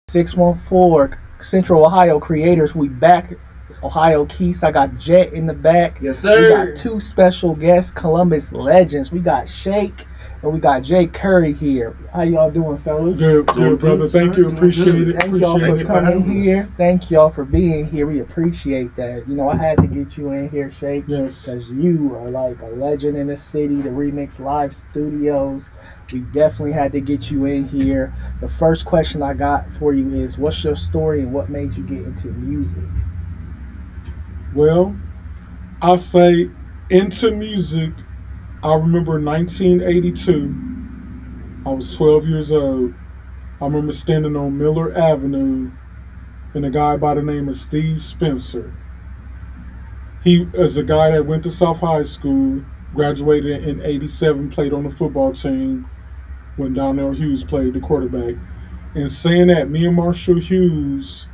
614 Central Ohio Creators. We back. It's Ohio Keys. I got Jet in the back. Yes, We sir. got two special guests, Columbus legends. We got Shake and we got Carey here. How y'all doing, fellas? Good, brother. Thank you. Appreciate it. Thank y'all for coming here. Thank y'all for being here. We appreciate that. You know, I had to get you in here, Shake. Yes. Because you are like a legend in the city, the Remix Live Studios. We definitely had to get you in here. The first question I got for you is, what's your story and what made you get into music? Well, I'll say into music, I remember 1982. I was 12 years old. I remember standing on Miller Avenue and a guy by the name of Steve Spencer. He is a guy that went to South High School, graduated in 87, played on the football team when Donnell Hughes played the quarterback. And saying that, me and Marshall Hughes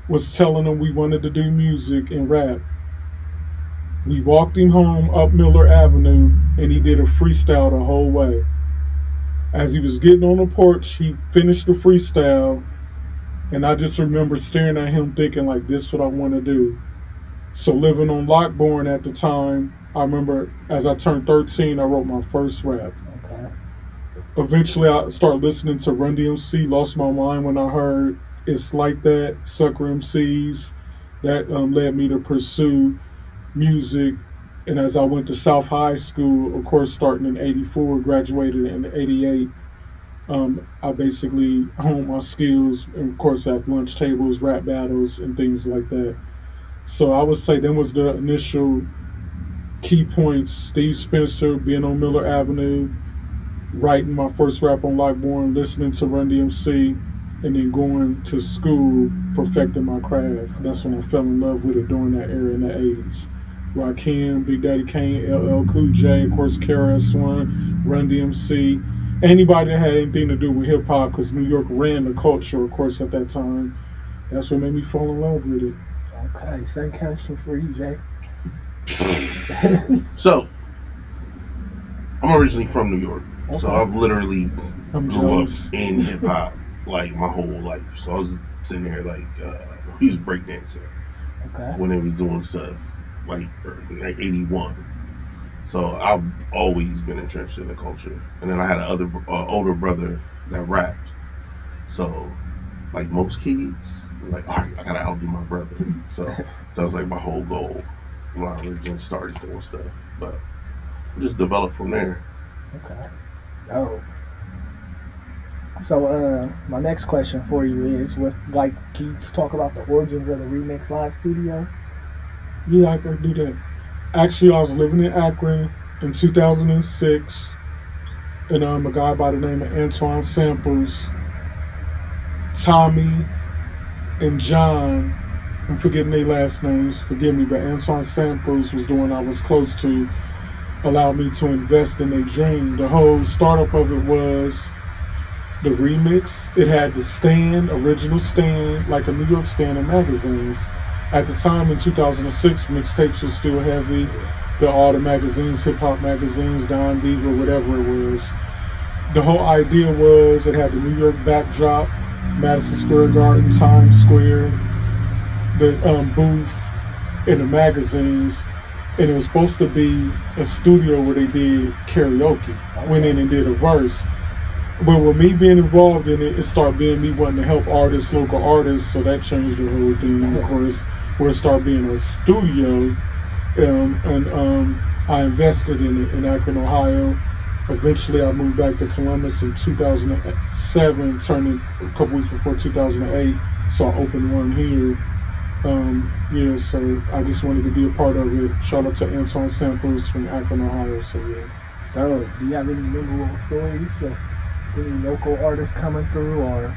was telling him we wanted to do music and rap. We walked him home up Miller Avenue and he did a freestyle the whole way. As he was getting on the porch, he finished the freestyle and I just remember staring at him thinking like, this is what I want to do. So living on Lockbourne at the time, I remember as I turned 13, I wrote my first rap. Okay. Eventually I started listening to Run DMC, lost my mind when I heard It's Like That, Sucker MCs. That led me to pursue music. And as I went to South High School, of course, starting in 84, graduated in 88, I basically honed my skills, and of course, at lunch tables, rap battles, and things like that. So I would say that was the initial key points. Steve Spencer, being on Miller Avenue, writing my first rap on Lockbourne, listening to Run DMC, and then going to school, perfecting my craft. That's when I fell in love with it during that era in the 80s. Rakim, Big Daddy Kane, LL Cool J, of course, KRS-One, Run DMC, anybody that had anything to do with hip-hop, because New York ran the culture, of course, at that time. That's what made me fall in love with it. Okay, same question for you, Jay. So, I'm originally from New York, so I've literally grew up in hip hop like my whole life. So I was sitting there like he was breakdancing when they was doing stuff like 81. So I've always been entrenched in the culture, and then I had another older brother that rapped. So like most kids, like, all right, I gotta outdo my brother. So that was like my whole goal when I originally started doing stuff, but just developed from there. Okay. Oh. So, my next question for you is, can you talk about the origins of the Remix Live Studio? Yeah, I can do that. Actually, I was living in Akron in 2006, and a guy by the name of Antoine Samples, Tommy, and John, I'm forgetting their last names, forgive me, but Antoine Samples was the one I was close to, allowed me to invest in a dream. The whole startup of it was the remix. It had the stand, original stand, like a New York stand in magazines. At the time in 2006, mixtapes was still heavy. All the magazines, hip-hop magazines, Don Diva, whatever it was. The whole idea was it had the New York backdrop, Madison Square Garden, Times Square, the booth, and the magazines. And it was supposed to be a studio where they did karaoke. Went in and did a verse. But with me being involved in it, it started being me wanting to help artists, local artists, so that changed the whole thing, of course, where it started being a studio. And I invested in it in Akron, Ohio. Eventually, I moved back to Columbus in 2007, turning a couple weeks before 2008, so I opened one here. So I just wanted to be a part of it. Shout out to Antoine Samples from Akron, Ohio, so yeah. So, do you have any memorable stories of any local artists coming through, or?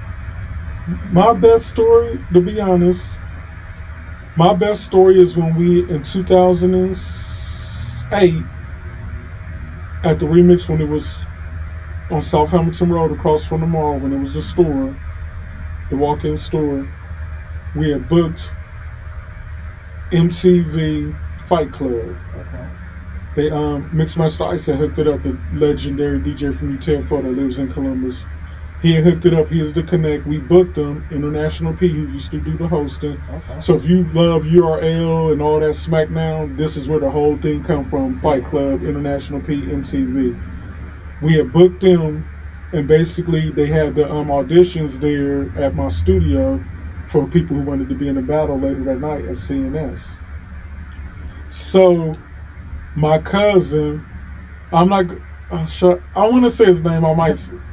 My best story, to be honest, my best story is when we, in 2008, at the Remix, when it was on South Hamilton Road across from the mall, when it was the store, the walk-in store, we had booked MTV Fight Club. Okay. They Mixmaster Ice had hooked it up, the legendary DJ from Utel that lives in Columbus. He had hooked it up. He was the connect. We booked him. International P, who used to do the hosting. Okay. So if you love URL and all that SmackDown, this is where the whole thing come from. Fight Club, International P, MTV. We had booked them, and basically they had the auditions there at my studio for people who wanted to be in the battle later that night at CNS. So my cousin, I'm not. I want to say his name.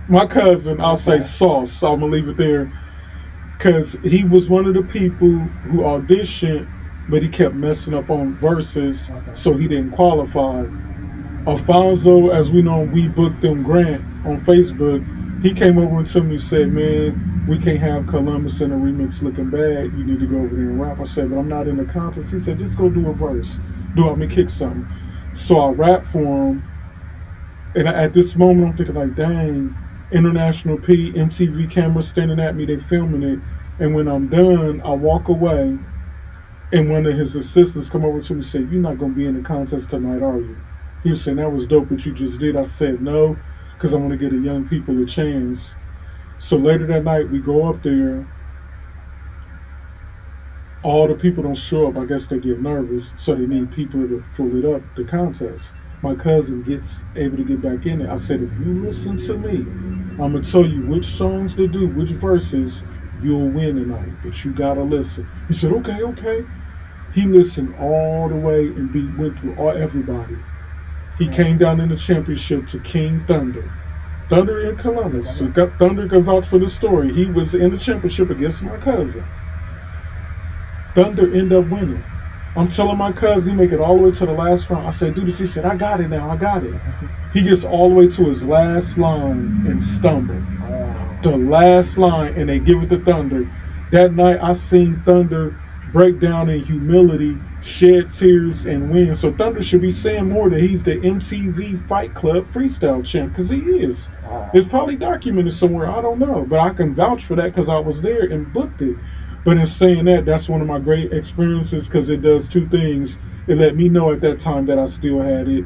My cousin, I'll say Sauce. So I'm gonna leave it there, because he was one of the people who auditioned, but he kept messing up on verses, so he didn't qualify. Alfonso, as we know, we booked him Grant on Facebook. He came over and told me, said, "Man, we can't have Columbus in a remix looking bad. You need to go over there and rap." I said, "But I'm not in the contest." He said, "Just go do a verse. Kick something." So I rapped for him. And at this moment, I'm thinking like, dang, International P, MTV cameras standing at me, they filming it. And when I'm done, I walk away, and one of his assistants come over to me and say, "You're not going to be in the contest tonight, are you?" He was saying, "That was dope what you just did." I said, "No, because I want to give the young people a chance." So later that night, we go up there. All the people don't show up. I guess they get nervous, so they need people to fill it up, the contest. My cousin gets able to get back in it. I said, "If you listen to me, I'm going to tell you which songs to do, which verses, you'll win tonight. But you got to listen." He said, okay. He listened all the way and went through everybody. He came down in the championship to King Thunder. Thunder in Columbus. So Thunder can vouch for the story. He was in the championship against my cousin. Thunder ended up winning. I'm telling my cousin, he make it all the way to the last round. I said, "Do this." He said, "I got it now. I got it." He gets all the way to his last line and stumbled. The last line, and they give it to Thunder. That night, I seen Thunder break down in humility, shed tears, and win. So Thunder should be saying more that he's the MTV Fight Club freestyle champ, because he is. It's probably documented somewhere. I don't know. But I can vouch for that because I was there and booked it. But in saying that, that's one of my great experiences, because it does two things. It let me know at that time that I still had it,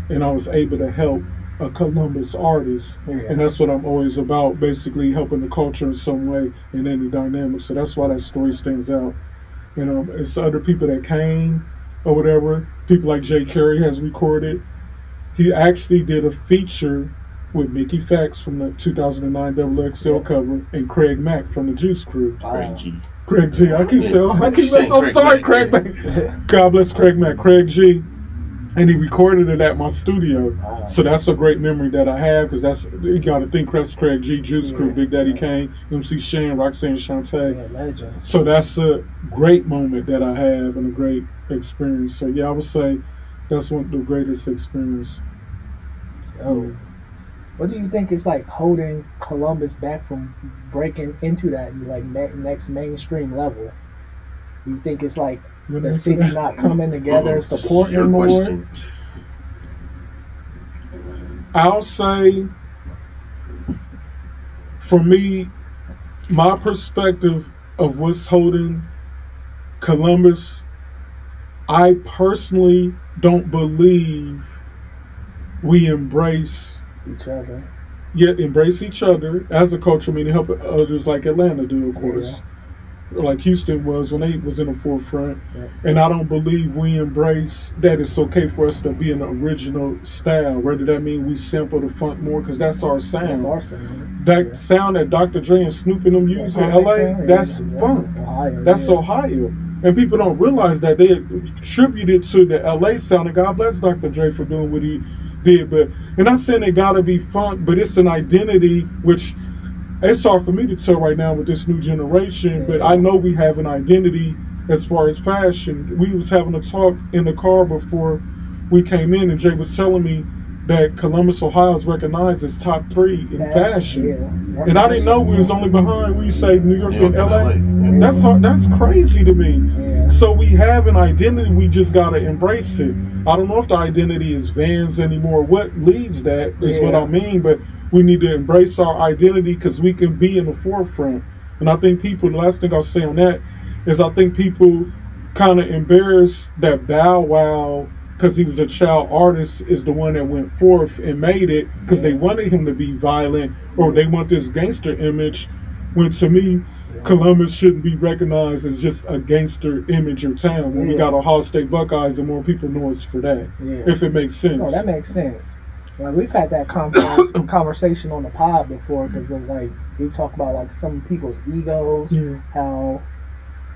and I was able to help a Columbus artist. Yeah. And that's what I'm always about, basically helping the culture in some way in any dynamic. So that's why that story stands out. You know, it's other people that came or whatever. People like Carey has recorded. He actually did a feature with Mickey Fax from the 2009 XXL cover and Craig Mack from the Juice Crew. Craig G. I'm sorry, Craig Mack. God bless Craig Mack. Craig G. And he recorded it at my studio. So that's a great memory that I have, because you got to think that's Craig G, Juice Crew, Big Daddy Kane, MC Shan, Roxanne Shante. So that's a great moment that I have and a great experience. So yeah, I would say that's one of the greatest experience. Oh. What do you think is like holding Columbus back from breaking into that like next mainstream level? Do you think it's like the city not coming together, supporting more? I'll say, for me, my perspective of what's holding Columbus, I personally don't believe we embrace each other. Yeah, embrace each other as a culture, meaning help others like Atlanta do, of course. Yeah. Like Houston was when they was in the forefront. Yeah. And I don't believe we embrace that it's okay for us to be an original style. Whether that mean we sample the funk more, because that's our sound. That's our sound. That sound that Dr. Dre and Snoop and them use in LA, that's funk. Ohio, that's Ohio. And people don't realize that they attributed to the LA sound. And God bless Dr. Dre for doing what he did, but and I'm saying it gotta be funk, but it's an identity which it's hard for me to tell right now with this new generation. But I know we have an identity as far as fashion. We was having a talk in the car before we came in, and Jay was telling me that Columbus, Ohio is recognized as top 3 in fashion. Yeah. And I didn't know we was only behind, we say, New York and LA. That's crazy to me. Yeah. So we have an identity, we just gotta embrace it. I don't know if the identity is Vans anymore. What leads that is what I mean, but we need to embrace our identity, because we can be in the forefront. And I think people, the last thing I'll say on that is I think people kind of embarrass that Bow Wow because he was a child artist, is the one that went forth and made it because they wanted him to be violent or they want this gangster image. When to me, Columbus shouldn't be recognized as just a gangster image or town. When we got Ohio State Buckeyes, and more people know us for that. If it makes sense. No, that makes sense. Like, we've had that conversation on the pod before because of like we've talked about like some people's egos, how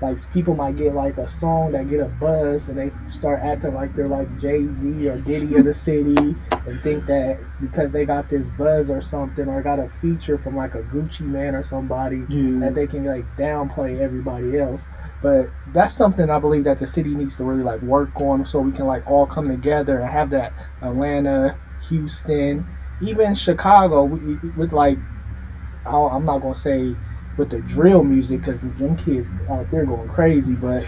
like people might get like a song that get a buzz and they start acting like they're like Jay-Z or Diddy of the city and think that because they got this buzz or something or got a feature from like a Gucci man or somebody that they can like downplay everybody else. But that's something I believe that the city needs to really like work on so we can like all come together and have that Atlanta, Houston, even Chicago with like, I'm not going to say with the drill music because them kids out there going crazy, but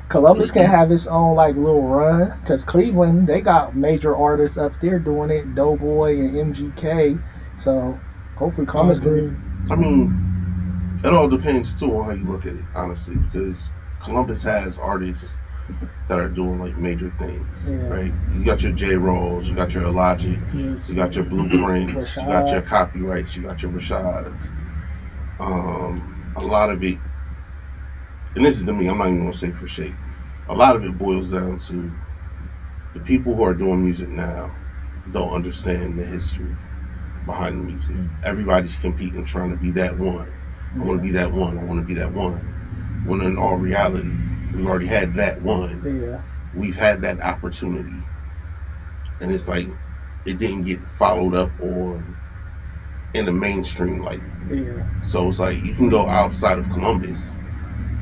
Columbus can have its own like little run because Cleveland, they got major artists up there doing it, Doughboy and MGK, so hopefully Columbus can. I mean, it all depends too on how you look at it, honestly, because Columbus has artists that are doing like major things, right? You got your J-Rolls, you got your Illogic, you got your Blueprints, you got your Copyrights, you got your Rashads. A lot of it, and this is to me, I'm not even going to say for shade, a lot of it boils down to the people who are doing music now don't understand the history behind the music. Everybody's competing, trying to be that one. I want to be that one, I want to be that one. When in all reality, we've already had that one. We've had that opportunity. And it's like, it didn't get followed up on in the mainstream light. So it's like you can go outside of Columbus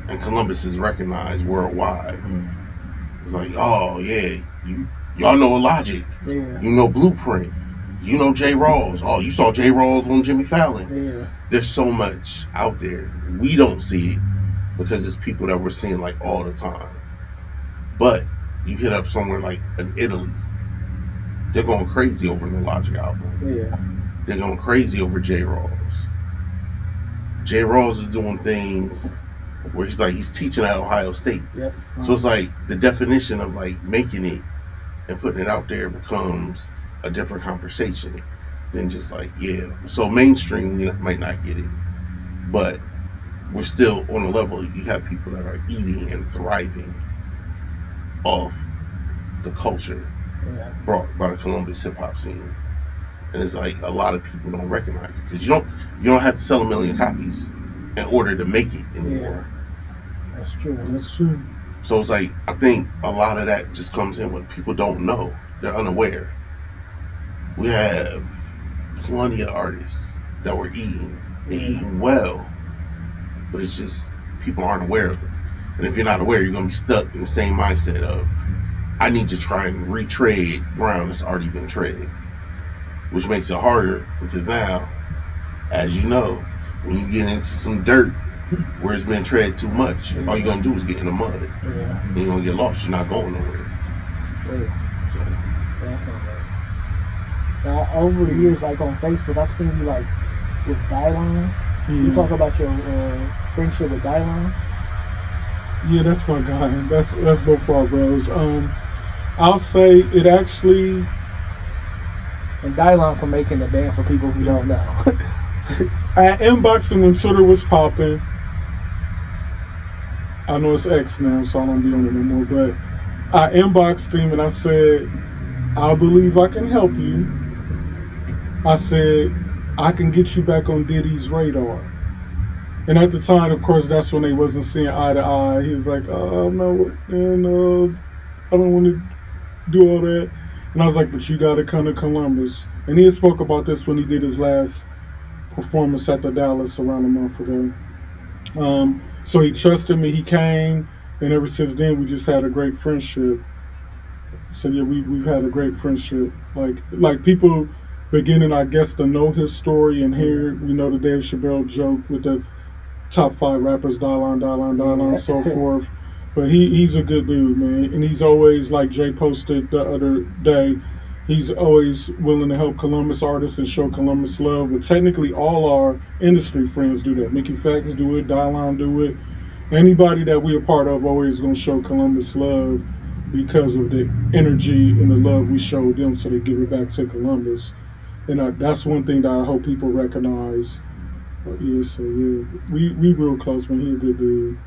and Columbus is recognized worldwide. It's like, oh yeah, y'all know Illogic, you know Blueprint, you know J. Rawls. Oh, you saw J. Rawls on Jimmy Fallon. There's so much out there. We don't see it because it's people that we're seeing like all the time. But you hit up somewhere like in Italy, they're going crazy over the Illogic album. They're going crazy over J. Rawls. J. Rawls is doing things where he's teaching at Ohio State. So it's like the definition of like making it and putting it out there becomes a different conversation than just like, so mainstream we might not get it, but we're still on a level. You have people that are eating and thriving off the culture brought by the Columbus hip hop scene. And it's like a lot of people don't recognize it because you don't have to sell 1 million copies in order to make it anymore. That's true. So it's like I think a lot of that just comes in when people don't know, they're unaware. We have plenty of artists that were eating and eating well, but it's just people aren't aware of it. And if you're not aware, you're gonna be stuck in the same mindset of I need to try and retrade ground that's already been traded. Which makes it harder because now, as you know, when you get into some dirt where it's been tread too much, all you're going to do is get in the mud. Then you're going to get lost. You're not going nowhere. True. So. Definitely. Now, over the years, like on Facebook, I've seen you like with Dylon. You talk about your friendship with Dylon? Yeah, that's my guy. That's both our bros. I'll say it actually... And Dylon for making the band for people who don't know. I inboxed him when Twitter was popping. I know it's X now, so I don't be on it no more. But I inboxed him and I said, I believe I can help you. I said, I can get you back on Diddy's radar. And at the time, of course, that's when they wasn't seeing eye to eye. He was like, no, and I don't want to do all that. And I was like, but you got to come to Columbus. And he spoke about this when he did his last performance at the Dallas around a month ago. So he trusted me. He came. And ever since then, we just had a great friendship. So, yeah, we've had a great friendship. Like people beginning, I guess, to know his story and hear, the Dave Chappelle joke with the top 5 rappers, Dylon, so forth. But he's a good dude, man. And he's always, like Jay posted the other day, he's always willing to help Columbus artists and show Columbus love. But technically, all our industry friends do that. Mickey Facts do it, Dylon do it. Anybody that we're a part of always going to show Columbus love. because of the energy and the love we showed them, so they give it back to Columbus. And that's one thing that I hope people recognize. We real close, man. He a good dude.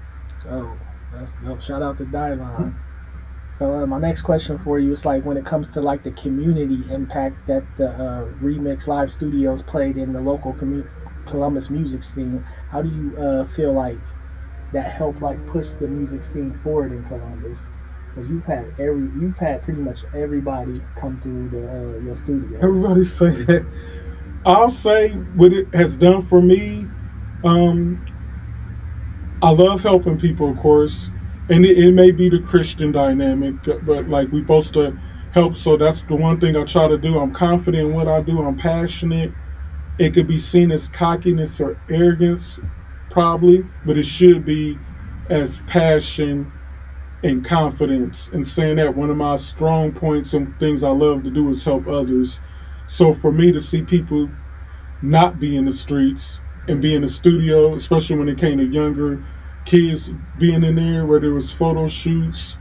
Oh, that's dope. Shout out to Dylon. So my next question for you is like when it comes to like the community impact that the Remix Live Studios played in the local Columbus music scene. How do you feel like that helped like push the music scene forward in Columbus? Because you've had pretty much everybody come through your studio. Everybody say that. I'll say what it has done for me. I love helping people, of course, and it may be the Christian dynamic, but like we supposed to help. So that's the one thing I try to do. I'm confident in what I do. I'm passionate. It could be seen as cockiness or arrogance, probably, but it should be as passion and confidence. And saying that one of my strong points and things I love to do is help others. So for me to see people not be in the streets and be in the studio, especially when it came to younger kids being in there, where there was photo shoots,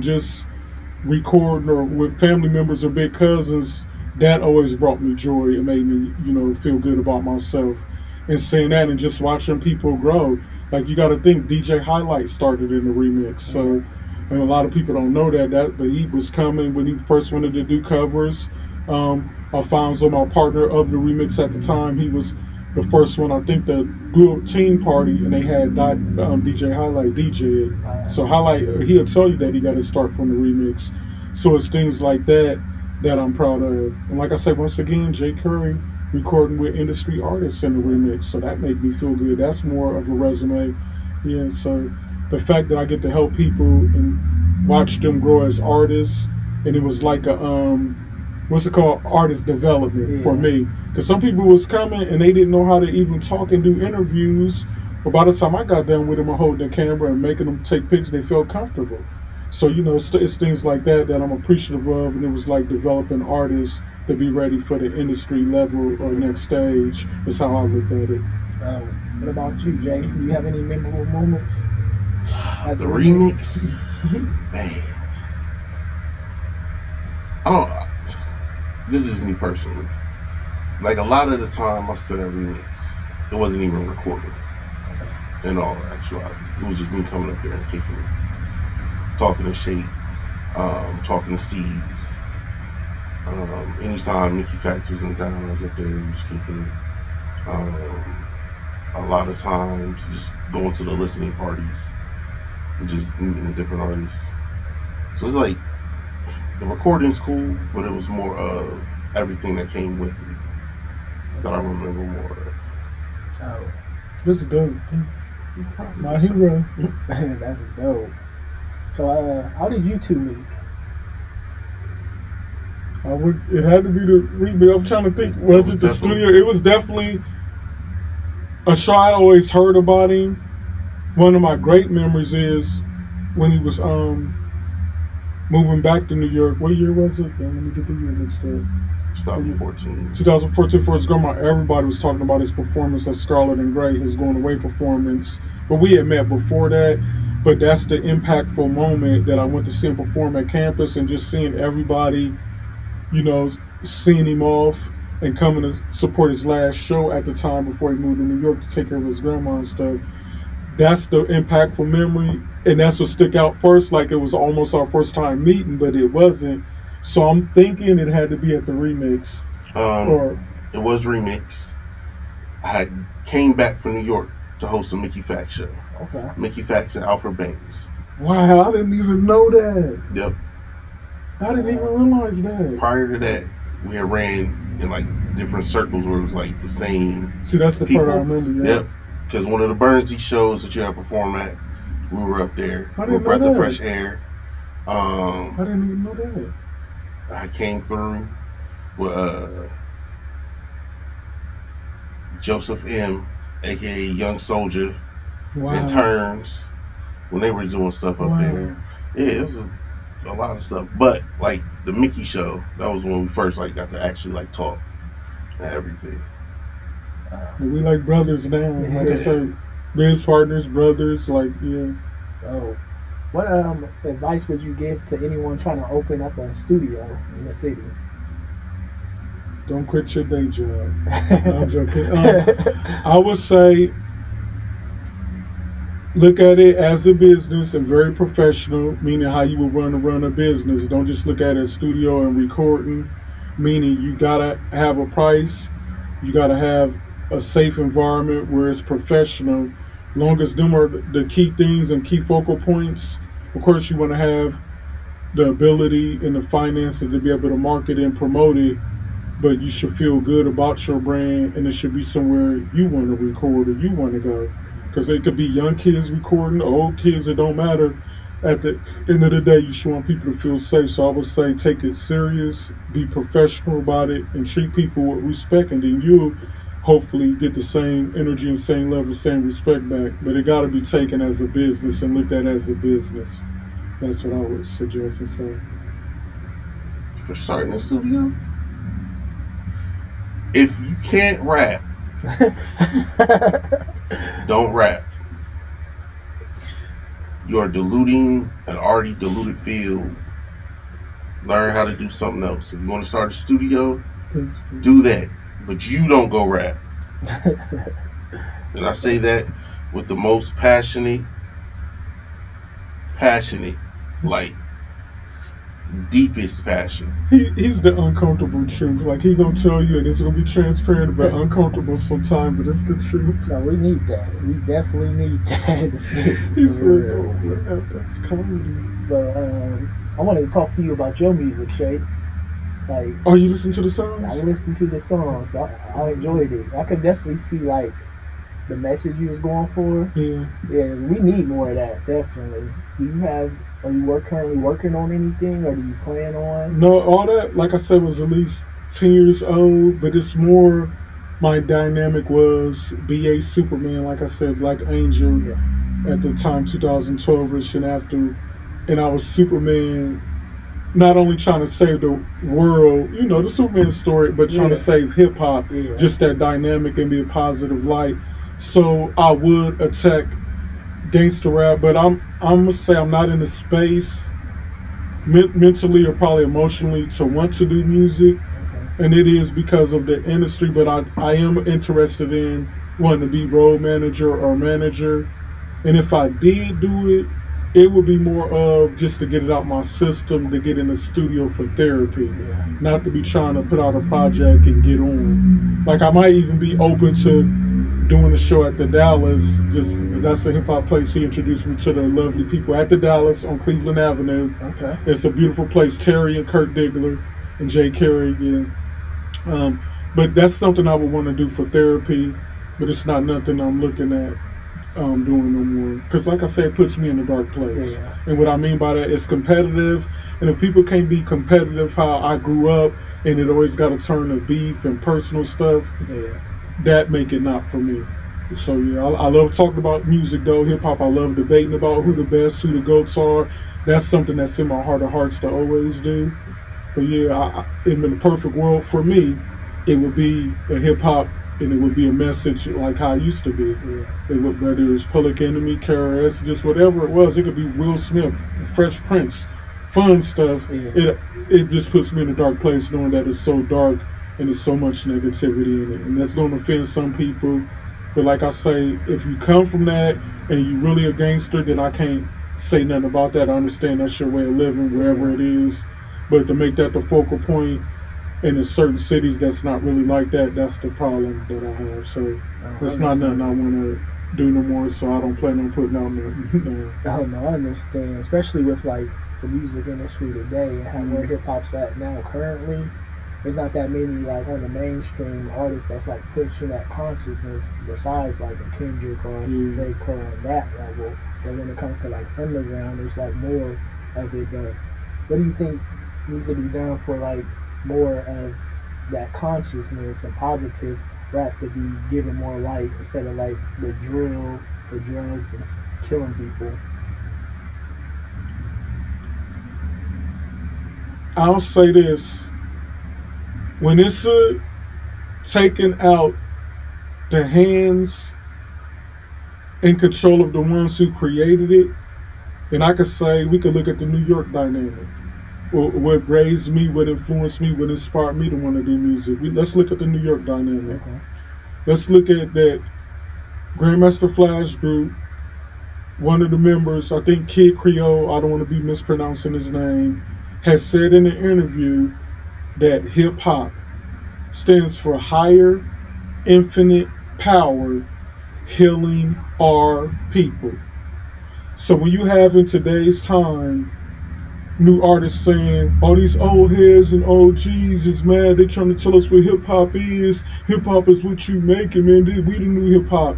just recording or with family members or big cousins, that always brought me joy. It made me, feel good about myself. And saying that and just watching people grow. Like, you got to think, DJ Highlight started in the remix. So, and a lot of people don't know that, but he was coming when he first wanted to do covers. Alfonso, my partner of the remix at the time, he was the first one, I think, to do a team party, and they had DJ Highlight DJ it. So Highlight, he'll tell you that he got to start from the remix. So it's things like that I'm proud of. And like I said, once again, Jay Carey recording with industry artists in the remix, so that made me feel good. That's more of a resume. Yeah, so the fact that I get to help people and watch them grow as artists, and it was like a what's it called, artist development for me, because some people was coming and they didn't know how to even talk and do interviews, but by the time I got done with them and holding the camera and making them take pics, they felt comfortable. So it's things like that I'm appreciative of, and it was like developing artists to be ready for the industry level or next stage is how I looked at it. What about you, Jay? Do you have any memorable moments? The remix? Man. This is me personally. Like, a lot of the time I spent at remix, it wasn't even recorded. In all actuality, it was just me coming up there and kicking it, talking to Shake, talking to C's. Anytime Nikki Fax was in town, I was up there, we was kicking it. A lot of times, just going to the listening parties, and just meeting the different artists. So it's like, the recording's cool, but it was more of everything that came with it that I remember more of. Oh, this is dope. My hero. That's dope. So, how did you two meet? It had to be the remix. I'm trying to think. Was it the studio? It was definitely a show I always heard about him. One of my great memories is when he was moving back to New York. What year was it? Let me get the year mixed up. 2014. 2014 for his grandma. Everybody was talking about his performance at Scarlet and Gray, his going away performance. But we had met before that. But that's the impactful moment that I went to see him perform at campus, and just seeing everybody, seeing him off and coming to support his last show at the time before he moved to New York to take care of his grandma and stuff. That's the impactful memory, and that's what stuck out first, like it was almost our first time meeting, but it wasn't. So I'm thinking it had to be at the remix. It was remix. I had came back from New York to host a Mickey Fax show. Okay. Mickey Fax and Alfred Banks. Wow, I didn't even know that. Yep. I didn't even realize that. Prior to that, we had ran in like different circles where it was like the same. See, that's the people. part I remember. Yeah. Yep. Because one of the Burnsy shows that you had performed at, we were up there. I didn't know Breath that. of Fresh Air. I didn't even know that. I came through with Joseph M., aka Young Soldier, and Turns, when they were doing stuff up there. Yeah, it was a lot of stuff. But like the Mickey show, that was when we first like got to actually like talk and everything. We like brothers now. Like I said, business partners, brothers, like, yeah. Oh. What advice would you give to anyone trying to open up a studio in the city? Don't quit your day job. No, I'm joking. I would say look at it as a business and very professional, meaning how you would run a business. Don't just look at it as studio and recording, meaning you gotta have a price, you gotta have a safe environment where it's professional. Long as them are the key things and key focal points. Of course, you want to have the ability and the finances to be able to market and promote it, but you should feel good about your brand, and it should be somewhere you want to record or you want to go. Because it could be young kids recording, old kids, it don't matter. At the end of the day, you should want people to feel safe. So I would say take it serious, be professional about it, and treat people with respect, and then you'll hopefully get the same energy and same level, same respect back. But it got to be taken as a business and looked at as a business. That's what I would suggest and say. For starting a studio, if you can't rap, don't rap. You are diluting an already diluted field. Learn how to do something else. If you want to start a studio, do that. But you don't go rap. And I say that with the most passionate, like deepest passion. He's the uncomfortable truth. Like he gonna tell you, and it's gonna be transparent but uncomfortable sometimes. But it's the truth. No, we need that. We definitely need that. He's like, oh, that's comedy. But I wanted to talk to you about your music, Shay. Like, oh, you listen to the songs? I listened to the songs. I enjoyed it. I could definitely see like the message you was going for. Yeah. Yeah, we need more of that. Definitely. Are you currently working on anything, or do you plan on? No, all that, like I said, was at least 10 years old, but it's more, my dynamic was BA Superman, like I said, Black Angel, at the time, 2012-ish, and after, and I was Superman, not only trying to save the world, the Superman story, but trying to save hip-hop, just that dynamic and be a positive light. So I would attack gangster rap, but I'm gonna say I'm not in the space mentally or probably emotionally to want to do music, and it is because of the industry. But I am interested in wanting to be road manager or manager, and if I did do it, it would be more of just to get it out my system, to get in the studio for therapy, not to be trying to put out a project and get on. Like I might even be open to doing the show at the Dallas, just because that's the hip hop place. He introduced me to the lovely people at the Dallas on Cleveland Avenue. Okay. It's a beautiful place. Terry and Kurt Diggler and Jay Carey. But that's something I would want to do for therapy, but it's not nothing I'm looking at doing no more. Because like I said, it puts me in a dark place. Yeah. And what I mean by that is competitive. And if people can't be competitive how I grew up, and it always got to turn to beef and personal stuff, that make it not for me. So I love talking about music though, hip hop. I love debating about who the best, who the GOATs are. That's something that's in my heart of hearts to always do. But in the perfect world for me, it would be a hip hop, and it would be a message like how it used to be. It would, whether it was Public Enemy, Carey, just whatever it was. It could be Will Smith, Fresh Prince, fun stuff. It just puts me in a dark place knowing that it's so dark and there's so much negativity in it, and that's going to offend some people. But like I say, if you come from that and you really a gangster, then I can't say nothing about that. I understand that's your way of living wherever it is, but to make that the focal point, and in certain cities that's not really like that, that's the problem that I have. So that's not nothing I want to do no more, so I don't plan on putting out nothing. No, I understand, especially with like the music industry today and how where hip hop's at now currently. There's not that many like on the mainstream artists that's like pushing that consciousness besides like a Kendrick or J. Cole on that level. But when it comes to like underground, there's like more of it. But what do you think needs to be done for like more of that consciousness and positive rap to be given more light instead of like the drill, the drugs, and killing people? I'll say this. When it's taken out the hands and control of the ones who created it, And I could say we could look at the New York dynamic. What raised me, what influenced me, what inspired me to want to do music. Let's look at the New York dynamic. Okay. Let's look at that Grandmaster Flash group. One of the members, I think Kid Creole, I don't want to be mispronouncing his name, has said in an interview that hip hop stands for higher, infinite power, healing our people. So when you have in today's time new artists saying, all these old heads and OGs is mad, they trying to tell us what hip hop is. Hip hop is what you making, man. We the new hip hop.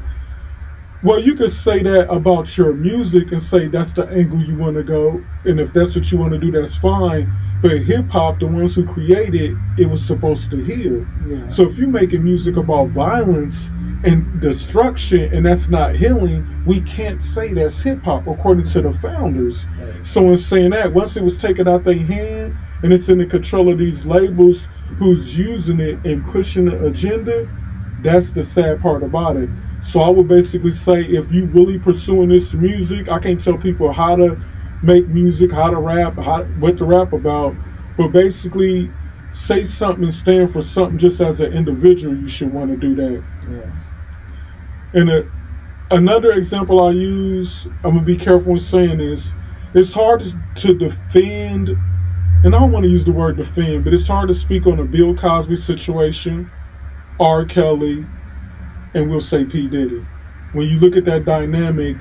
Well, you could say that about your music and say that's the angle you want to go. And if that's what you want to do, that's fine. But hip hop, the ones who created it was supposed to heal. Yeah. So if you're making music about violence and destruction and that's not healing, we can't say that's hip hop according to the founders. Right. So in saying that, once it was taken out their hand and it's in the control of these labels who's using it and pushing the agenda, that's the sad part about it. So I would basically say if you really pursuing this music, I can't tell people how to make music, how to rap, what to rap about, but basically say something and stand for something. Just as an individual, you should want to do that. Yes. And another example I use, I'm going to be careful in saying this, it's hard to defend, and I don't want to use the word defend, but it's hard to speak on a Bill Cosby situation, R. Kelly, and we'll say P. Diddy. When you look at that dynamic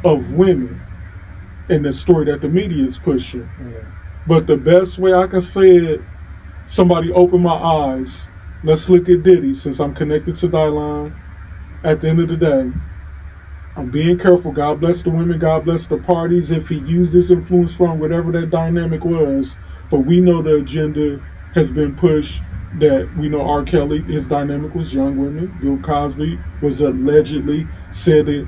of women and the story that the media is pushing. Yeah. But the best way I can say it, somebody opened my eyes. Let's look at Diddy, since I'm connected to Dylan. At the end of the day, I'm being careful. God bless the women, God bless the parties. If he used this influence wrong, whatever that dynamic was, but we know the agenda has been pushed. That we know R. Kelly, his dynamic was young women. Bill Cosby was allegedly said it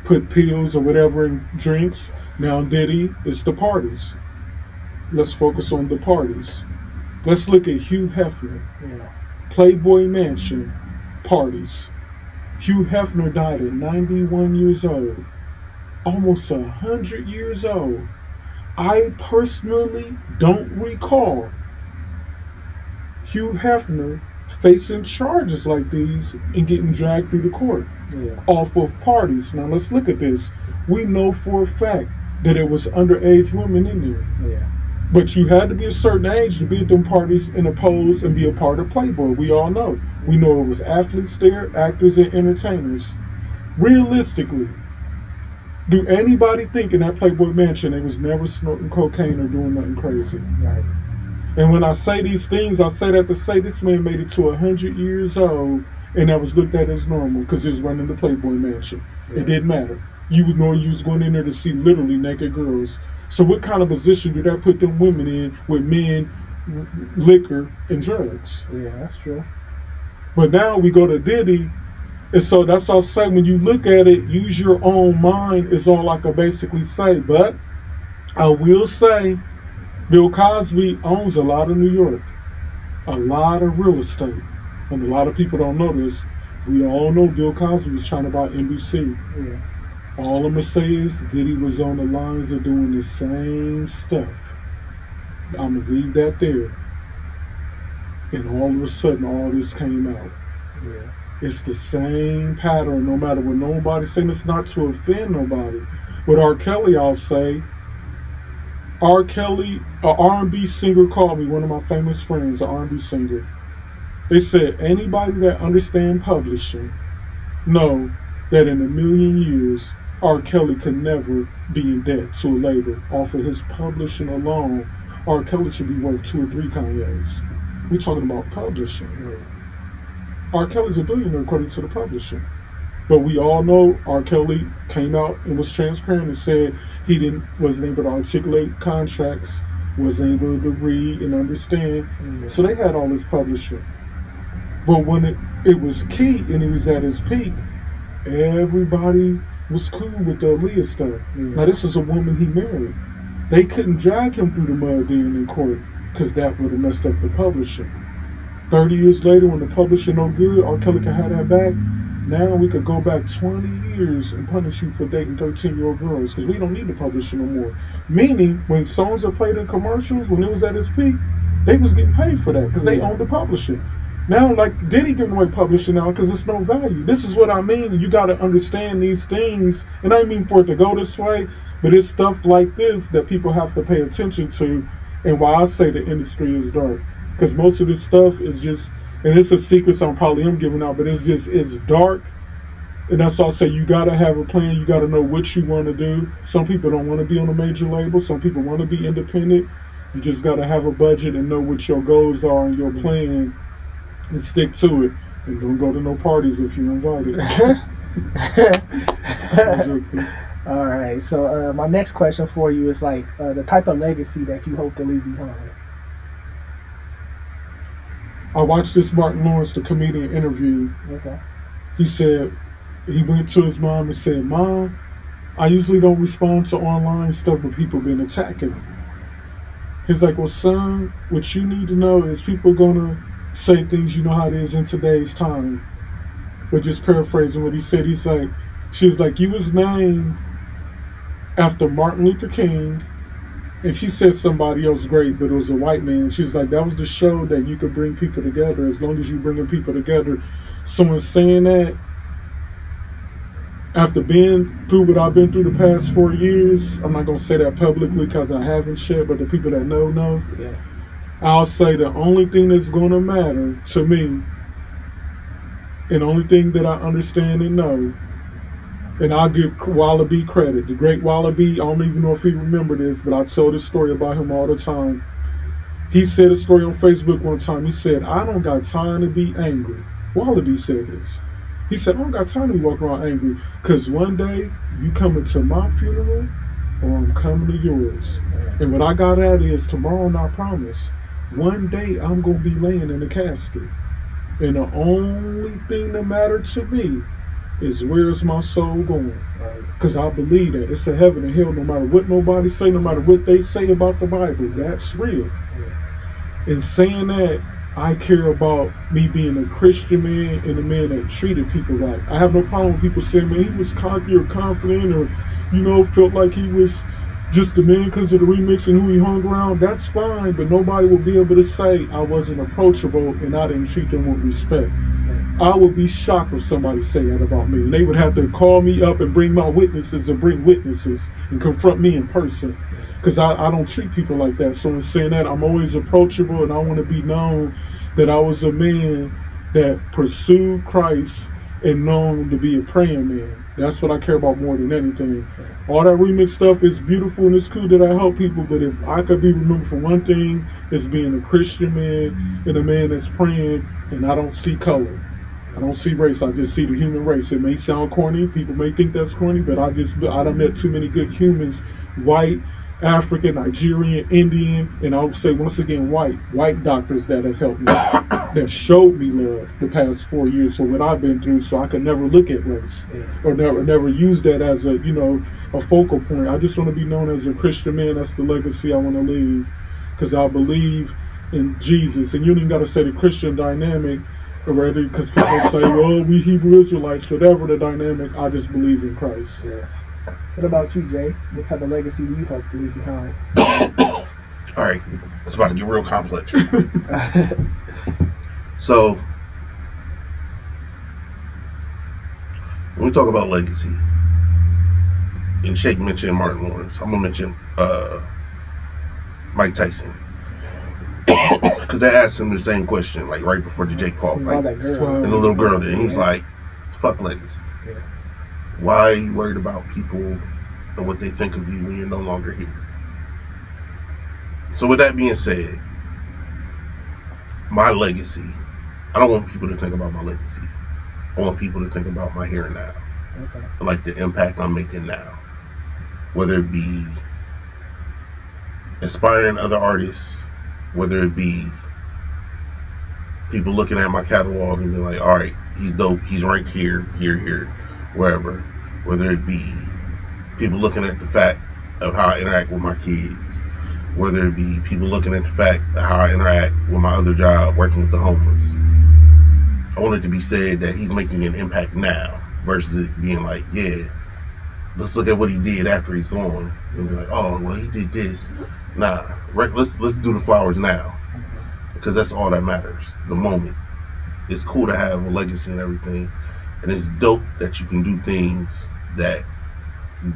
put pills or whatever in drinks. Now Diddy, it's the parties. Let's focus on the parties. Let's look at Hugh Hefner. Yeah. Playboy Mansion, parties. Hugh Hefner died at 91 years old. Almost 100 years old. I personally don't recall Hugh Hefner facing charges like these and getting dragged through the court off of parties. Now let's look at this. We know for a fact that there was underage women in there. Yeah. But you had to be a certain age to be at them parties and oppose and be a part of Playboy. We all know. We know it was athletes there, actors and entertainers. Realistically, do anybody think in that Playboy mansion they was never snorting cocaine or doing nothing crazy? Right. And when I say these things, I say that to say this man made it to 100 years old, and that was looked at as normal because he was running the Playboy Mansion. Yeah. It didn't matter. You would know you was going in there to see literally naked girls. So what kind of position did that put them women in with men, liquor, and drugs? Yeah, that's true. But now we go to Diddy, and so that's all I say. When you look at it, use your own mind is all I can basically say. But I will say, Bill Cosby owns a lot of New York, a lot of real estate, and a lot of people don't know this. We all know Bill Cosby was trying to buy NBC. Yeah. All I'm going to say is Diddy was on the lines of doing the same stuff. I'm going to leave that there. And all of a sudden, all this came out. Yeah. It's the same pattern, no matter what nobody's saying. It's not to offend nobody. With R. Kelly, I'll say, R. Kelly, an R&B singer called me, one of my famous friends, an R&B singer. They said, anybody that understands publishing know that in a million years, R. Kelly could never be in debt to a label. Off of his publishing alone, R. Kelly should be worth 2 or 3 Kanye's. We're talking about publishing. Right. R. Kelly's a billionaire according to the publishing. But we all know R. Kelly came out and was transparent and said he wasn't able to articulate contracts, wasn't able to read and understand. Mm-hmm. So they had all this publishing. But when it was key and he was at his peak, everybody was cool with the Aaliyah stuff. Mm-hmm. Now this is a woman he married. They couldn't drag him through the mud then in court because that would have messed up the publishing. 30 years later, when the publishing no good, R. Kelly can have that back. Now we could go back 20 years and punish you for dating 13-year-old girls because we don't need to publish it no more. Meaning, when songs are played in commercials, when it was at its peak, they was getting paid for that because they owned the publishing. Now, like, Diddy giving away publishing now because it's no value. This is what I mean. You got to understand these things. And I mean for it to go this way, but it's stuff like this that people have to pay attention to. And why I say the industry is dark. Because most of this stuff is just, and it's a secret so I probably am giving out, but it's dark. And that's why I say you got to have a plan. You got to know what you want to do. Some people don't want to be on a major label. Some people want to be independent. You just got to have a budget and know what your goals are and your plan. And stick to it. And don't go to no parties if you're invited. All right. So my next question for you is like the type of legacy that you hope to leave behind. I watched this Martin Lawrence, the comedian, interview. Okay. He said, he went to his mom and said, "Mom, I usually don't respond to online stuff, but people been attacking me." He's like, "Well, son, what you need to know is people gonna say things, you know how it is in today's time." But just paraphrasing what he said, he's like, she's like, "You was named after Martin Luther King," and she said somebody else great, but it was a white man. She's like, "That was the show that you could bring people together as long as you bringing people together." Someone saying that, after being through what I've been through the past 4 years, I'm not going to say that publicly because I haven't shared, but the people that know. Yeah. I'll say the only thing that's going to matter to me, and the only thing that I understand and know, and I'll give Wallaby credit. The great Wallaby, I don't even know if he remembered this, but I tell this story about him all the time. He said a story on Facebook one time. He said, "I don't got time to be angry." Wallaby said this. He said, "I don't got time to be walking around angry because one day you coming to my funeral or I'm coming to yours. And what I got at is tomorrow, and I promise, one day I'm going to be laying in a casket. And the only thing that matters to me is where's my soul going." Because I believe that it's a heaven and hell no matter what nobody say, no matter what they say about the Bible. That's real. In saying that, I care about me being a Christian man and a man that treated people right. I have no problem with people saying, "Man, he was cocky or confident or, felt like he was just a man because of the remix and who he hung around." That's fine, but nobody will be able to say I wasn't approachable and I didn't treat them with respect. I would be shocked if somebody say that about me. And they would have to call me up and bring my witnesses and bring witnesses and confront me in person. Because I don't treat people like that. So in saying that, I'm always approachable and I want to be known that I was a man that pursued Christ and known to be a praying man. That's what I care about more than anything. All that remix stuff is beautiful and it's cool that I help people, but if I could be remembered for one thing, it's being a Christian man and a man that's praying, and I don't see color. I don't see race, I just see the human race. It may sound corny, people may think that's corny, but I done met too many good humans, white, African, Nigerian, Indian, and I would say once again white doctors that have helped me, that showed me love the past 4 years for what I've been through, so I could never look at race or never use that as a focal point. I just want to be known as a Christian man. That's the legacy I want to leave, because I believe in Jesus. And you don't even got to say the Christian dynamic already, because people say, "Well, we Hebrew Israelites," whatever the dynamic. I just believe in Christ. Yes. What about you, Jay? What type of legacy do you hope to leave behind? All right, it's about to get real complex. So, when we talk about legacy, and Shake mentioned Martin Lawrence, I'm gonna mention Mike Tyson, because they asked him the same question, like right before the Jake Paul fight, and the little girl did. And he was like, "Fuck legacy. Yeah. Why are you worried about people and what they think of you when you're no longer here?" So with that being said, my legacy, I don't want people to think about my legacy. I want people to think about my here and now. Okay. And like the impact I'm making now. Whether it be inspiring other artists, whether it be people looking at my catalog and being like, "All right, he's dope, he's ranked here, wherever." Whether it be people looking at the fact of how I interact with my kids, whether it be people looking at the fact of how I interact with my other job, working with the homeless. I want it to be said that he's making an impact now versus it being like, yeah, let's look at what he did after he's gone and be like, oh, well, he did this. Nah, right, let's do the flowers now, because that's all that matters. The moment. It's cool to have a legacy and everything, and it's dope that you can do things that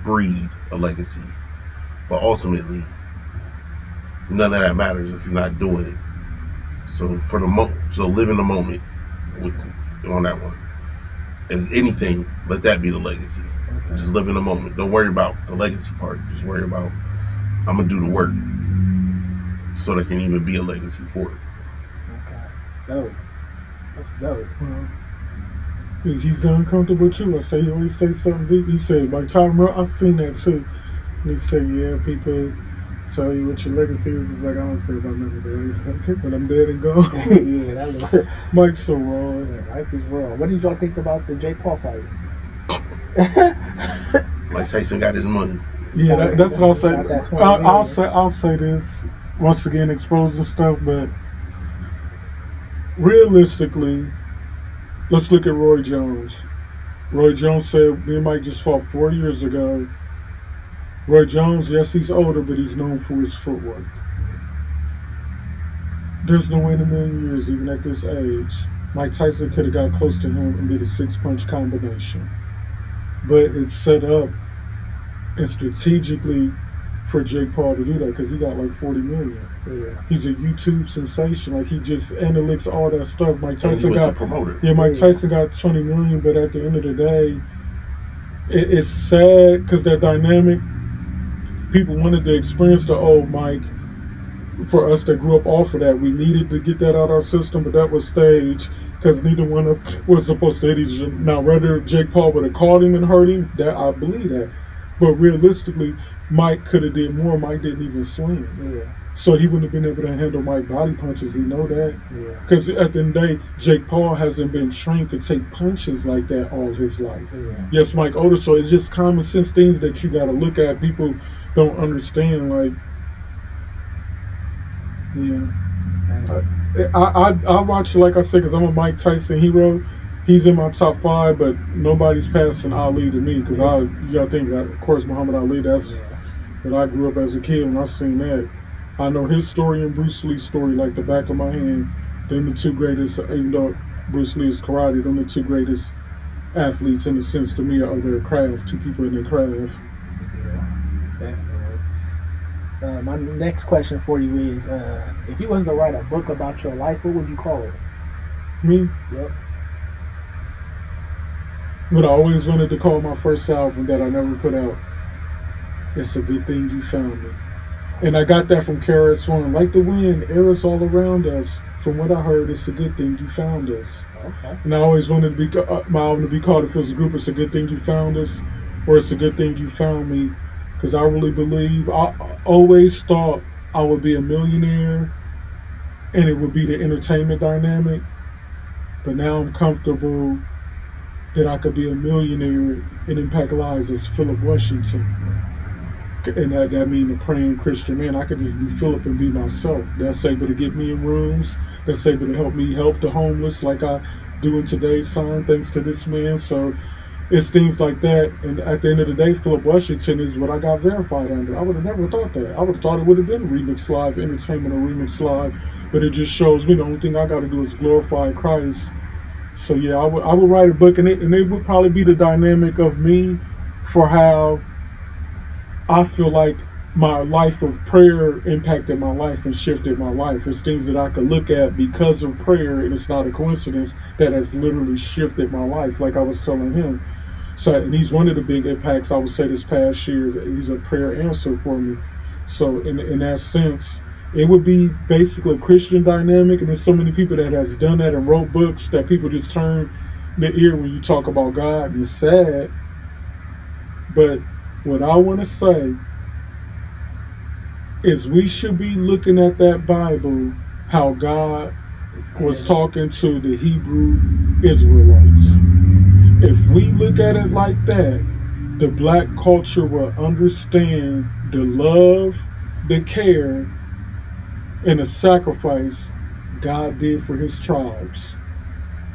breed a legacy. But ultimately, none of that matters if you're not doing it. So so live in the moment on that one. If anything, let that be the legacy. Okay. Just live in the moment. Don't worry about the legacy part. Just worry about, I'm gonna do the work so there can even be a legacy for it. Okay, dope. That's dope. He's done comfortable too. I say, he always say something deep. He said, like Tom, I've seen that too. And he said, yeah, people tell you what your legacy is. It's like, I don't care about none of that. When I'm dead and gone. Yeah, that was Mike's so raw. Yeah, Mike is raw. What did y'all think about the Jake Paul fight? Mike Tyson got his money. Yeah, that's what I'll say. I'll say this once again, exposing stuff, but realistically, let's look at Roy Jones. Roy Jones said, me and Mike just fought 4 years ago. Roy Jones, yes, he's older, but he's known for his footwork. There's no way in a million years, even at this age, Mike Tyson could have got close to him and did a 6-punch combination. But it's set up and strategically for Jake Paul to do that because he got like 40 million. Yeah. He's a YouTube sensation. Like, he just analytics all that stuff. Mike Tyson got a promoter. Yeah, Mike Tyson got 20 million, but at the end of the day, it's sad because that dynamic. People wanted to experience the old Mike. For us that grew up off of that, we needed to get that out of our system, but that was staged because neither one of us was supposed to hit each other. Now, whether Jake Paul would have caught him and hurt him, that I believe that. But realistically, Mike could have did more. Mike didn't even swing. Yeah. So he wouldn't have been able to handle Mike body punches. We know that. Because at the end of the day, Jake Paul hasn't been trained to take punches like that all his life. Yeah. Yes, Mike older, so it's just common sense things that you got to look at. People don't understand, like, yeah. I watch, like I said, because I'm a Mike Tyson hero. He's in my top 5, but nobody's passing Ali to me because you got to think that, of course, Muhammad Ali, that's what I grew up as a kid when I seen that. I know his story and Bruce Lee's story like the back of my hand. Them the two greatest, even though Bruce Lee is karate, them the two greatest athletes in a sense to me of their craft, two people in their craft. Yeah, definitely. My next question for you is, if you was to write a book about your life, what would you call it? Me? Yep. What I always wanted to call my first album that I never put out, It's a Good Thing You Found Me. And I got that from Carey Swan. Like the wind, air is all around us. From what I heard, it's a good thing you found us. Okay. And I always wanted to be my album to be called, if it was a group, It's a Good Thing You Found Us, or It's a Good Thing You Found Me. Because I really believe, I always thought I would be a millionaire and it would be the entertainment dynamic. But now I'm comfortable that I could be a millionaire and impact lives as Philip Washington. And that means a praying Christian man. I could just be Philip and be myself. That's able to get me in rooms. That's able to help me help the homeless like I do in today's time, thanks to this man. So it's things like that. And at the end of the day, Philip Washington is what I got verified under. I would have never thought that. I would have thought it would have been Remix Live, Entertainment or Remix Live. But it just shows me the only thing I got to do is glorify Christ. So yeah, I would write a book, and it would probably be the dynamic of me for how I feel like my life of prayer impacted my life and shifted my life. It's things that I could look at because of prayer, and it's not a coincidence that has literally shifted my life, like I was telling him. So, and he's one of the big impacts I would say this past year. He's a prayer answer for me. So in that sense, it would be basically a Christian dynamic, and there's so many people that has done that and wrote books that people just turn their ear when you talk about God. It's sad, but what I want to say is we should be looking at that Bible, how God was talking to the Hebrew Israelites. If we look at it like that, the black culture will understand the love, the care, and the sacrifice God did for his tribes.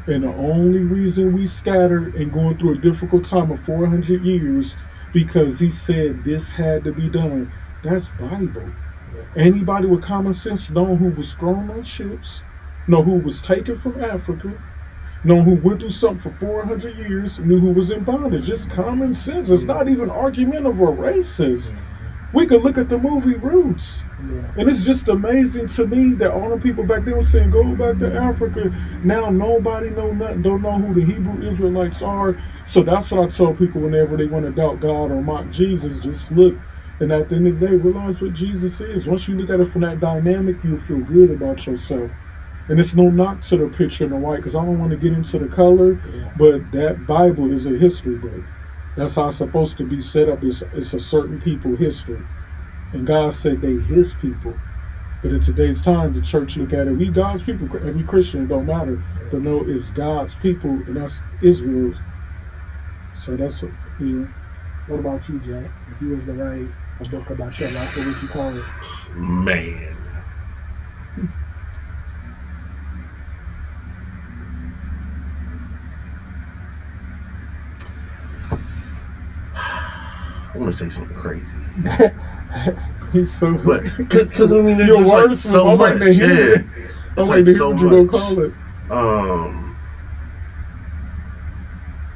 And the only reason we scattered and going through a difficult time of 400 years because he said this had to be done. That's Bible. Anybody with common sense know who was thrown on ships, know who was taken from Africa, know who went through something for 400 years, knew who was in bondage. Just common sense. It's not even argumentative or racist. We could look at the movie Roots. And it's just amazing to me that all the people back then were saying, go back to Africa. Now nobody know nothing, don't know who the Hebrew Israelites are. So that's what I tell people whenever they want to doubt God or mock Jesus. Just look. And at the end of the day, realize what Jesus is. Once you look at it from that dynamic, you'll feel good about yourself. And it's no knock to the picture in the white, because I don't want to get into the color, but that Bible is a history book. That's how it's supposed to be set up. It's a certain people history. And God said they his people. But in today's time, the church look at it, we God's people. Every Christian, it don't matter. But no, it's God's people, and that's Israel. So that's what, What about you, Jay? If you was to write a book about your life, what would you call it? Man. I want to say something crazy. He's so but because I mean, there's your just words like so much. Yeah, it's like so much. You gonna call it?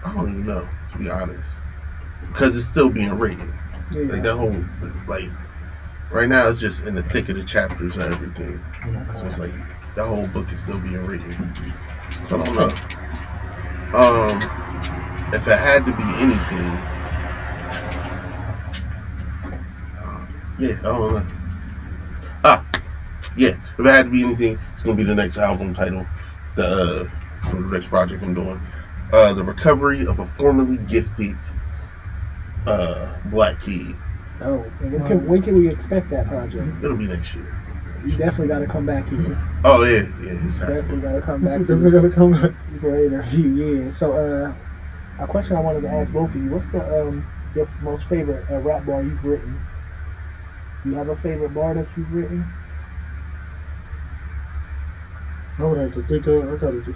I don't even know, to be honest, because it's still being written. Like that whole, like right now, it's just in the thick of the chapters and everything. So it's like that whole book is still being written. So I don't know. If it had to be anything. Yeah, I don't know. Yeah, if it had to be anything, it's gonna be the next album title, for the next project I'm doing. The recovery of a formerly gifted black kid. Oh, when can we expect that project? It'll be next year. You definitely got to come back here. Oh yeah, it's definitely got to come back. Definitely got to come back for an interview. Yeah. So, a question I wanted to ask both of you: what's the your most favorite rap bar you've written? You have a favorite bar that you've written? I would have to think of. I gotta do.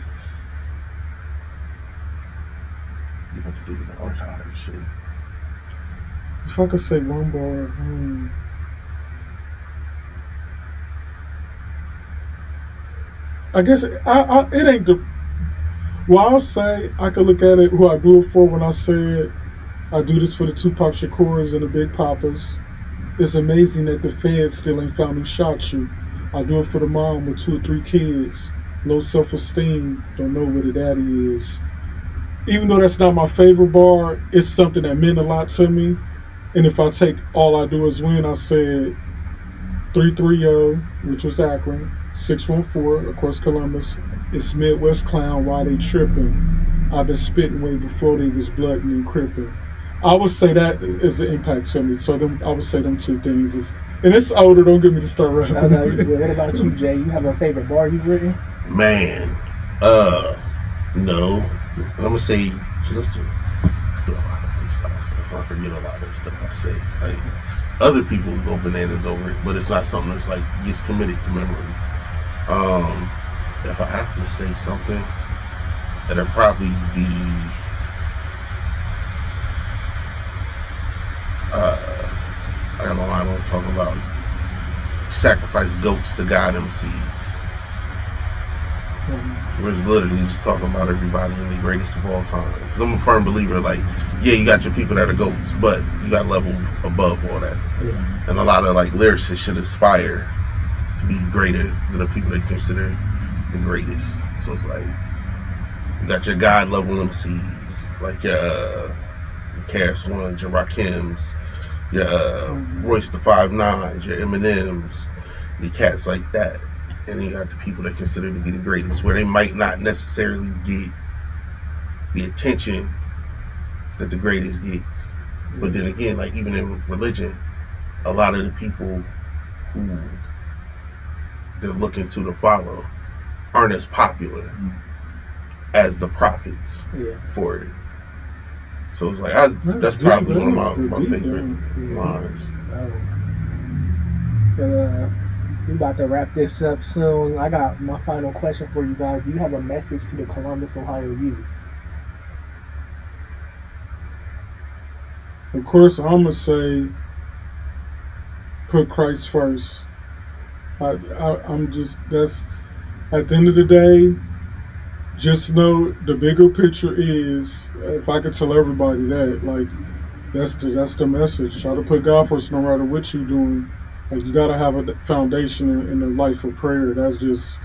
You have to do the archive shit. If I could say one bar, I guess it ain't the. Well, I'll say I could look at it who I do it for when I said I do this for the Tupac Shakurs and the Big Papas. It's amazing that the feds still ain't found who shot you. I do it for the mom with 2 or 3 kids, low self-esteem, don't know where the daddy is. Even though that's not my favorite bar, it's something that meant a lot to me. And if I take All I Do Is Win, I said 330, which was Akron, 614, of course Columbus. It's Midwest Clown, why they tripping? I've been spitting way before they was blooding and cripping. I would say that is an impact to me. So I would say them 2 things. And it's older, don't get me to start rapping. No, what about you, Jay? You have a favorite bar you've written? Man, no. And I'm gonna say, because I do a lot of freestyle stuff. I forget a lot of the stuff I say. Like, other people go bananas over it, but it's not something that's like gets committed to memory. If I have to say something, it'll probably be I got a line I'm talking about sacrifice goats to God MCs. Where it's literally just talking about everybody and the greatest of all time. Because I'm a firm believer, like, yeah, you got your people that are goats, but you got level above all that. Yeah. And a lot of like lyricists should aspire to be greater than the people they consider the greatest. So it's like you got your God level MCs, like your KRS Ones, your Rakims, your Royce the 5'9", your Eminems, your cats like that. And then you got the people that consider to be the greatest, where they might not necessarily get the attention that the greatest gets. But then again, like even in religion, a lot of the people who they're looking to follow aren't as popular as the prophets for it. So it's like that's probably one of my favorite lines. So We about to wrap this up soon. I got my final question for you guys. Do you have a message to the Columbus, Ohio youth? Of course, I'm going to say put Christ first. I'm just, that's, at the end of the day, just know the bigger picture is, if I could tell everybody that, like, that's the message. Try to put God first no matter what you're doing. Like, you got to have a foundation in the life of prayer. That's just,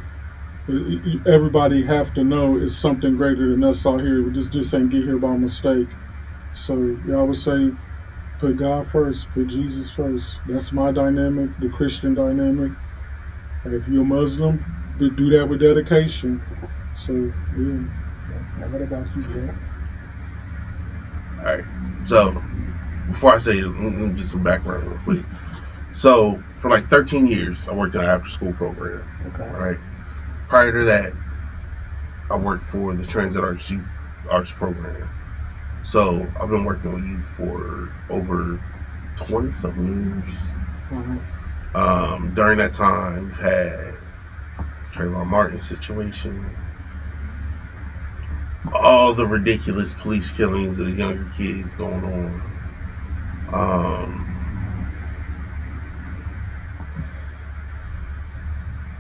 everybody have to know it's something greater than us out here. We just ain't get here by mistake. So, yeah, I would say put God first, put Jesus first. That's my dynamic, the Christian dynamic. If you're a Muslim, do that with dedication. So, yeah. What about you, Jay? All right. So, before I say it, let me get some background real quick. So, for like 13 years, I worked in an after-school program. Okay. Right. Prior to that, I worked for the Transit Arts Youth Arts Program. So, I've been working with youth for over 20-something years. Mm-hmm. During that time, we've had the Trayvon Martin situation, all the ridiculous police killings of the younger kids going on.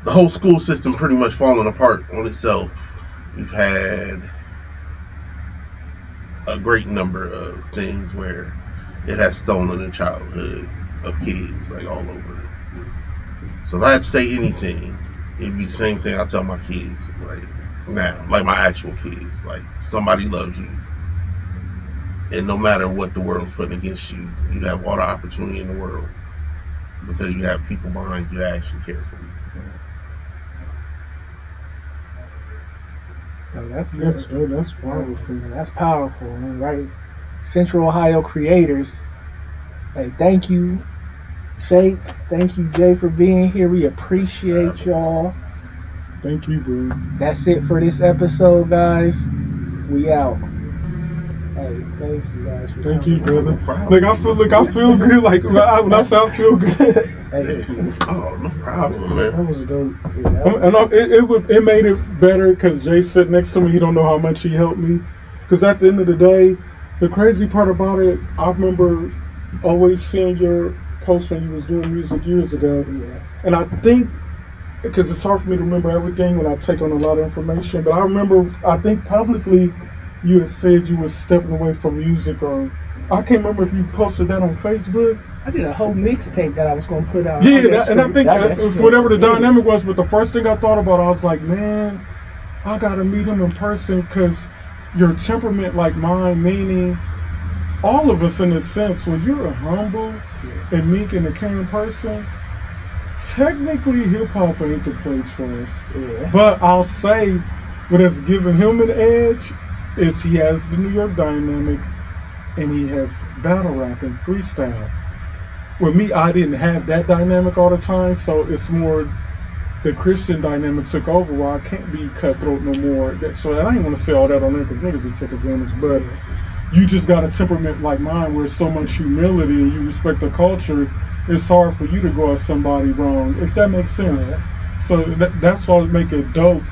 The whole school system pretty much falling apart on itself. We've had a great number of things where it has stolen the childhood of kids, like all over. So if I had to say anything, it'd be the same thing I tell my kids right now, like my actual kids. Like, somebody loves you. And no matter what the world's putting against you, you have all the opportunity in the world because you have people behind you that actually care for you. Oh, that's good. That's powerful. That's powerful, right? Central Ohio creators. Hey, thank you, Shake. Thank you, Jay, for being here. We appreciate y'all. Thank you, bro. That's it for this episode, guys. We out. Hey, thank you guys for Thank coming. you, brother. I feel good. Like when I say I feel good. Thank you. Oh, no problem, man. That was dope. Yeah, It made it better because Jay's sitting next to me. He don't know how much he helped me. Because at the end of the day, the crazy part about it, I remember always seeing your post when you was doing music years ago. Yeah. And I think, because it's hard for me to remember everything when I take on a lot of information, but I think publicly you had said you were stepping away from music, or I can't remember if you posted that on Facebook. I did a whole mixtape that I was going to put out. Yeah, I think whatever the dynamic was, but the first thing I thought about, I was like, man, I got to meet him in person because your temperament like mine, meaning all of us in a sense, when you're a humble and meek and a caring person, technically hip-hop ain't the place for us. Yeah. But I'll say what has given him an edge is he has the New York dynamic and he has battle rap and freestyle. With me, I didn't have that dynamic all the time, so it's more the Christian dynamic took over where I can't be cutthroat no more. So I ain't want to say all that on there because niggas will take advantage, but you just got a temperament like mine where it's so much humility and you respect the culture, it's hard for you to go at somebody wrong, if that makes sense. Yeah. So that's why it make it dope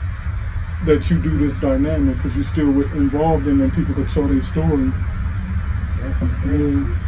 that you do this dynamic because you're still involved in it and people can tell their story. Yeah.